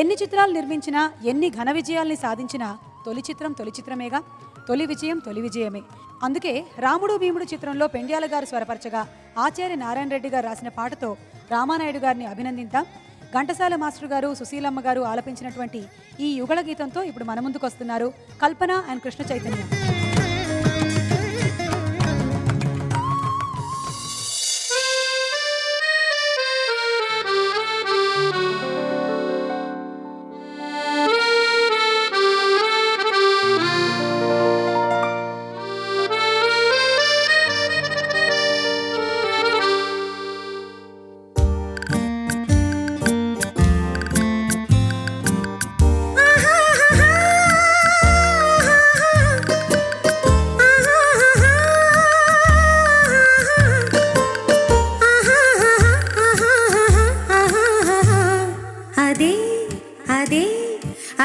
ఎన్ని చిత్రాలు నిర్మించినా, ఎన్ని ఘన విజయాల్ని సాధించినా తొలి చిత్రం తొలి చిత్రమేగా, తొలి విజయం తొలి విజయమే. అందుకే రాముడు భీముడు చిత్రంలో పెండ్యాల గారు స్వరపరచగా ఆచార్య నారాయణ రెడ్డి గారు రాసిన పాటతో రామానాయుడు గారిని అభినందిద్దాం. ఘంటసాల మాస్టర్ గారు, సుశీలమ్మ గారు ఆలపించినటువంటి ఈ యుగళ గీతంతో ఇప్పుడు మన ముందుకు వస్తున్నారు కల్పన అండ్ కృష్ణ చైతన్య.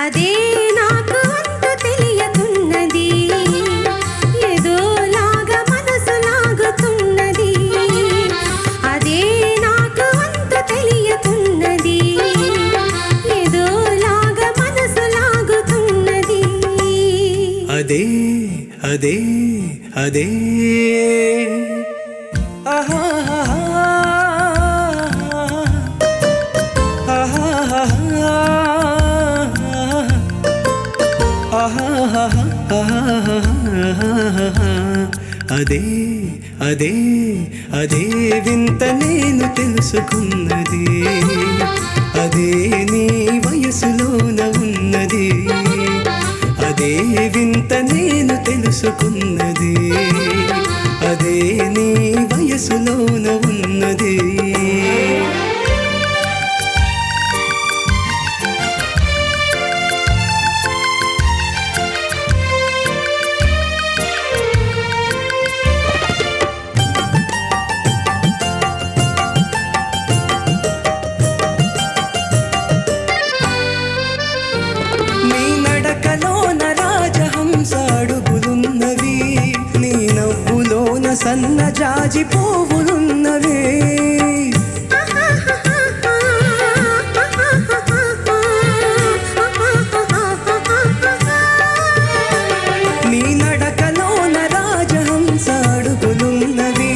అదే నాకు అంత తెలియకున్నది, ఏదోలాగా మనసు లాగుతున్నది. అదే నాకు అంత తెలియకున్నది, ఏదోలాగా మనసు లాగుతున్నది. అదే అదే అదే ఆహా అదే అదే అదే వింత నేను తెలుసుకున్నది, అదే నీ వయసులోన ఉన్నది. అదే వింత నేను తెలుసుకున్నది, అదే నీ వయసులోన ఉన్నది. సన్న జాజి పువ్వులున్నవే, నీ నడకలోన రాజహంస అడుగులున్నవే,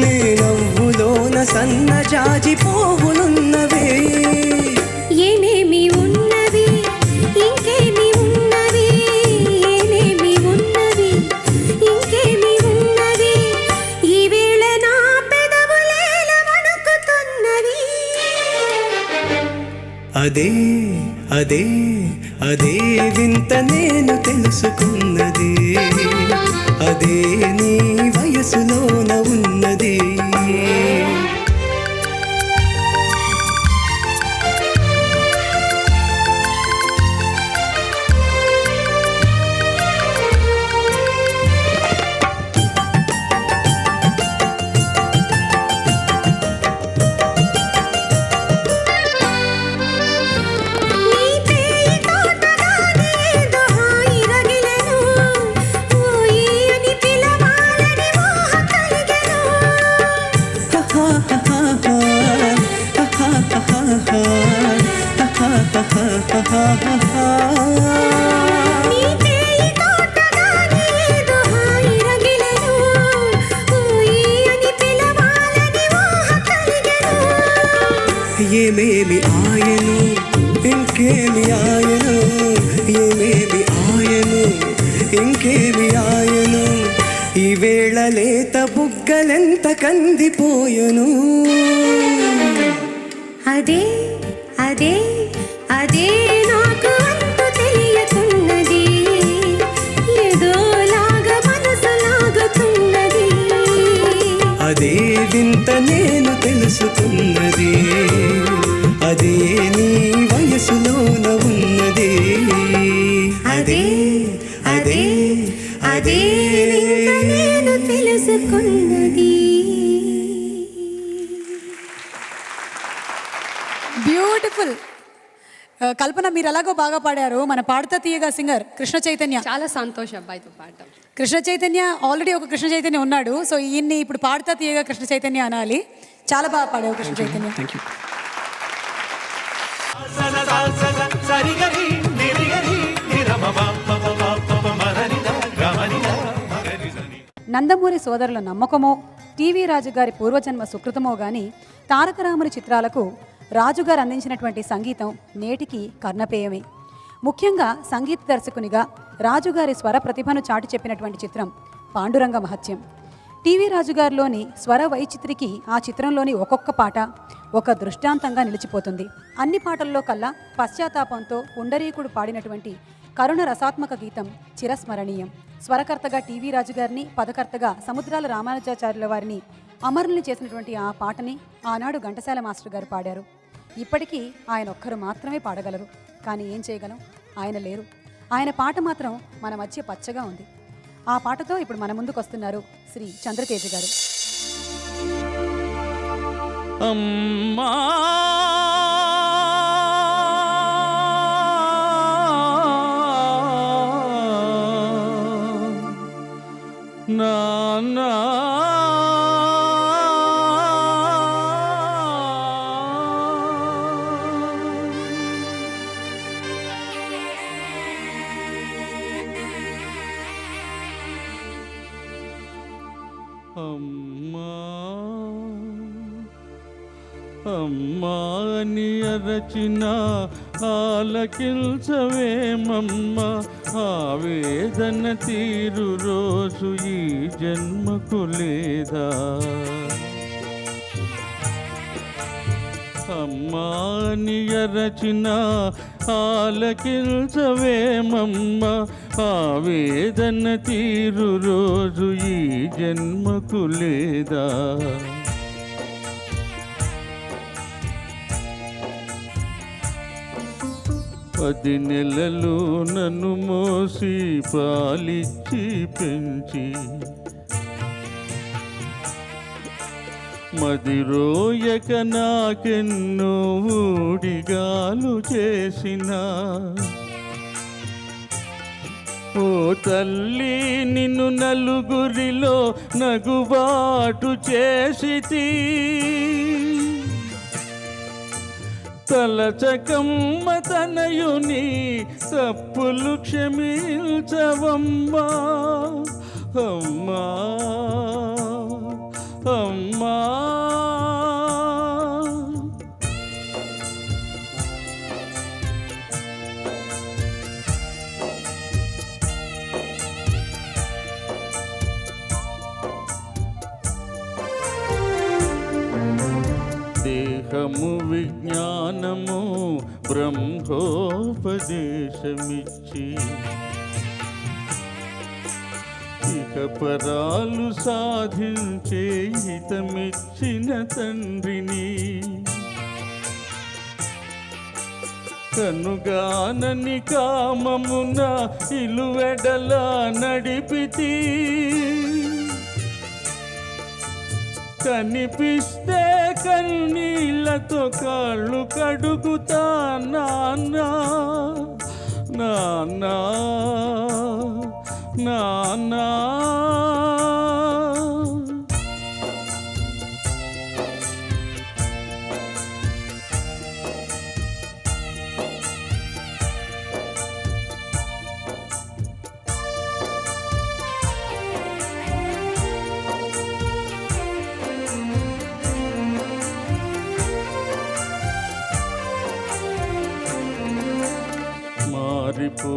నీ నవ్వులోన సన్న జాజి పువ్వులున్నవే. ఏమేమి ఉన్నవి ఇంకేమి ఉన్నవి, ఏమేమి ఉన్నవి ఇంకేమి ఉన్నవి, ఈ వేళ నా పెదవులేల వణుకుతున్నవి. అదే అదే అదే వింత నేను తెలుసుకున్నది, అదే నీ వయసులోన ఉన్నది. ఏమేమి ఆయను ఇంకేమి ఆయను, ఏమేమి ఆయను ఇంకేమి ఆయను, ఈ వేళ లేత బుగ్గలెంత కందిపోయను. అదే అదే అదే నాకు అంత తెలియకున్నది, ఏదోలాగా మనసు లాగుతున్నది. అదే వింత నేను తెలుసుకున్నది, అదే నీ వయసులోన ఉన్నది. అదే అదే అదే వింత నేను తెలుసుకున్నది. బ్యూటిఫుల్. కల్పన, మీరు ఎలాగో బాగా పాడారు. మన పాడుతా తీయగా సింగర్ కృష్ణ చైతన్య. చాలా సంతోషం అబ్బాయితో పాడటం. కృష్ణ చైతన్య ఆల్రెడీ ఒక కృష్ణ చైతన్య ఉన్నాడు, సో ఈయన్ని ఇప్పుడు పాడుతా తీయగా కృష్ణ చైతన్య అనాలి. చాలా బాగా పాడావు కృష్ణ చైతన్య. Thank you. సరిగరి నిరిగరి నిరమమ మరనిద గమనిద మగరిజని. నందమూరి సోదరుల నమ్మకమో టీవీ రాజుగారి పూర్వజన్మ సుకృతమో గాని తారకరాముని చిత్రాలకు రాజుగారు అందించినటువంటి సంగీతం నేటికి కర్ణపేయమే. ముఖ్యంగా సంగీత దర్శకునిగా రాజుగారి స్వర ప్రతిభను చాటి చెప్పినటువంటి చిత్రం పాండురంగ మహత్యం. టీవీ రాజుగారిలోని స్వర వైచిత్రికి ఆ చిత్రంలోని ఒక్కొక్క పాట ఒక దృష్టాంతంగా నిలిచిపోతుంది. అన్ని పాటల్లో కల్లా పశ్చాత్తాపంతో పుండరీకుడు పాడినటువంటి కరుణ రసాత్మక గీతం చిరస్మరణీయం. స్వరకర్తగా టీవీ రాజుగారిని, పదకర్తగా సముద్రాల రామానుజాచార్యుల వారిని అమరుల్ని చేసినటువంటి ఆ పాటని ఆనాడు ఘంటసాల మాస్టర్ గారు పాడారు. ఇప్పటికీ ఆయన ఒక్కరు మాత్రమే పాడగలరు. కానీ ఏం చేయగలం, ఆయన లేరు. ఆయన పాట మాత్రం మన మధ్య పచ్చగా ఉంది. ఆ పాటతో ఇప్పుడు మన ముందుకు వస్తున్నారు శ్రీ చంద్రతేజ గారు. అమ్మా నాన్నా అమ్మా అమ్మాని అరచిన ఆలకించవేమమ్మ, ఆవేదన తీరు రోజు ఈ జన్మకు లేదా. అమ్మాని అరచిన ఆలకించవేమమ్మ, ఆవేదన తీరు రోజు ఈ జన్మకు లేదా. 10 నెలలు నన్ను మోసి పాలిచ్చి పెంచి, మదిరోయక నాకెన్నో ఊడిగాలు చేసిన. ఓ తల్లి నిన్ను నలుగురిలో నగుబాటు చేసితి, తలచకమ్మ తనయుని తప్పులు క్షమించవమ్మా. అమ్మా అమ్మా దేహము విజ్ఞానము బ్రహ్మోపదేశమిచ్చి, ఇక పరాలు సాధించే హితమిచ్చిన తండ్రిని, కనుగానని కామమున ఇలువెడల నడిపితి, కనిపిస్తే కన్నీళ్ళతో కాళ్ళు కడుగుతా నాన్నా నాన్నా నాన్నా.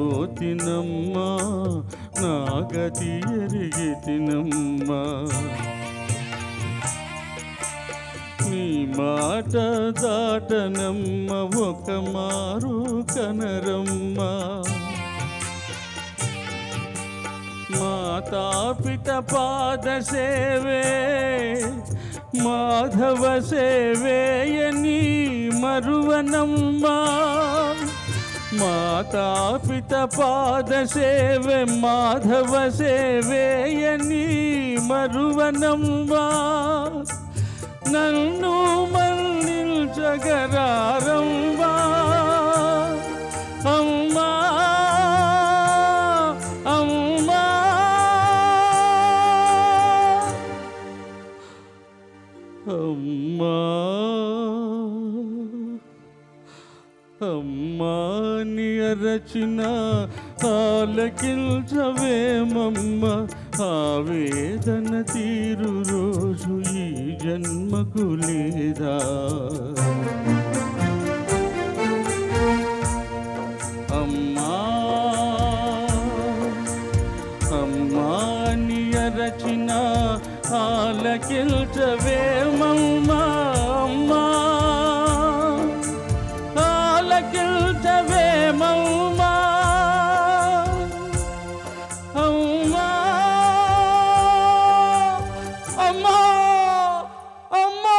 మారిపోతినమ్మా నా గతి ఎరిగితినమ్మా, నీ మాట దాటనమ్మ ఒక మారు కనరమ్మా. మాతాపిత పాద సేవే మాధవ సేవేయని మరువనమ్మా, మాతాపిత పాద సేవే మాధవ సేవేయని మరువనమ్మా. నన్ను మన్నించగరారమ్మా. అమ్మా అమ్మా అమ్మా అమ్మాని అరచిన ఆలకించవేమమ్మ ఆవేదన తీరు రోజు ఈ జన్మకు లేదా అమ్మా అమ్మాని అరచిన ఆలకించవేమమ్మ అమ్మా ఆలకించవేమమ్మా అమ్మా అమ్మా అమ్మా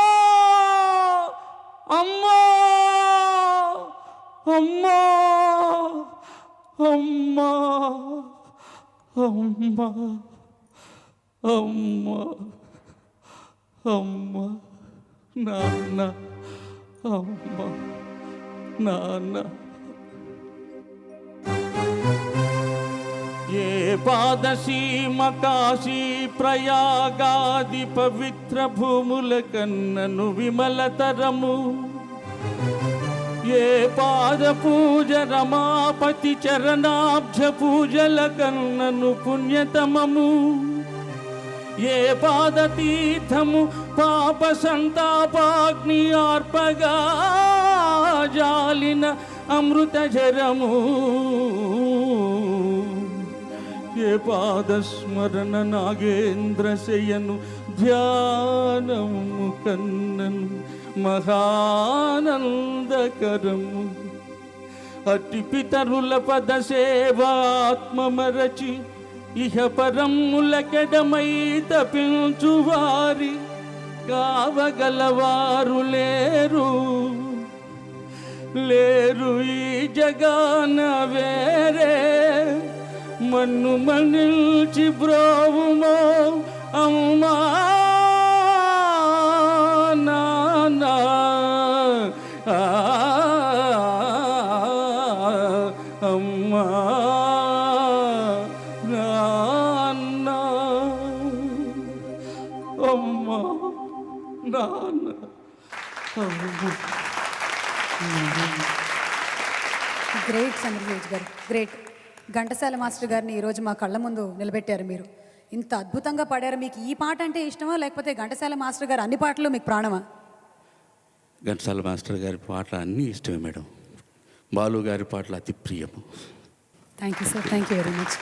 అమ్మా అమ్మా అమ్మా అమ్మా అమ్మా అమ్మా నాన్న అమ్మా నాన్న ఏ పాదసీమ కాశీ ప్రయాగాది పవిత్ర భూముల కన్నను విమలతరము ఏ పాద పూజ రమాపతి చరణాబ్జ పూజల కన్నను పుణ్యతమము ఏ పాద తీర్థము పాప సంతాపాగ్ని ఆర్పగా జాలిన అమృత జరము ఏ పాదస్మరణ నాగేంద్ర శయను ధ్యానము కన్నను మహానందకరము అట్టి పితరుల పద సేవాత్మమరచి ఇహ పరములకెడమై తపించువారి కావగలవారు లేరు లేరు ఈ జగాన వేరే మన్ను మనిల్చి బ్రోవుమో అమ్మా నాన్న అమ్మా నాన్న అమ్మా నాన్న అమ్మా గ్రేట్ చంద్రశేఖర్ గారు, గ్రేట్. ఘంటసాల మాస్టర్ గారిని ఈరోజు మా కళ్ళ ముందు నిలబెట్టారు మీరు. ఇంత అద్భుతంగా పాడారు. మీకు ఈ పాట అంటే ఇష్టమా, లేకపోతే ఘంటసాల మాస్టర్ గారు అన్ని పాటలు మీకు ప్రాణమా? ఘంటసాల మాస్టర్ గారి పాటలు అన్నీ ఇష్టమే మేడం. బాలు గారి పాటలు అతి ప్రియము. Thank you sir, thank you very much.